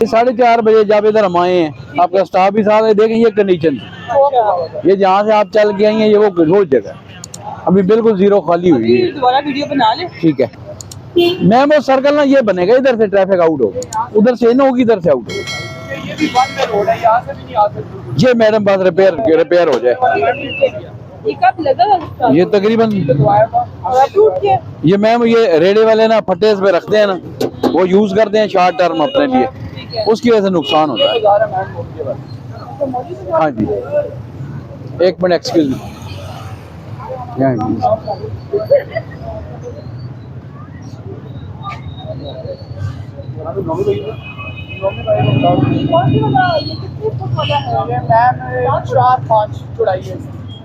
4:30 जब इधर हम आए हैं, आपका स्टाफ भी साथ है। देखें ये कंडीशन, ये जहाँ से आप चल के आई हैं ये वो रोज जगह अभी बिल्कुल जीरो खाली हुई है। दोबारा वीडियो बना ले। ठीक है मैम, वो सर्कल ना ये बनेगा, इधर से ट्रैफिक आउट होगा, उधर से इन होगी, इधर से आउट होगी। ये भी बंद रोड है, यहाँ से भी नहीं आ सकते। ये मैडम बस रिपेयर हो जाए। ये कब लगा? ये तकरीबन ये मैम ये रेडे वाले ना फट्टे पे रखते हैं ना, वो यूज करते हैं शॉर्ट टर्म अपने लिए, उसकी वजह से नुकसान होता है। हाँ जी एक मिनट एक्सक्यूज मी। मैम 4-5 चौड़ाई है।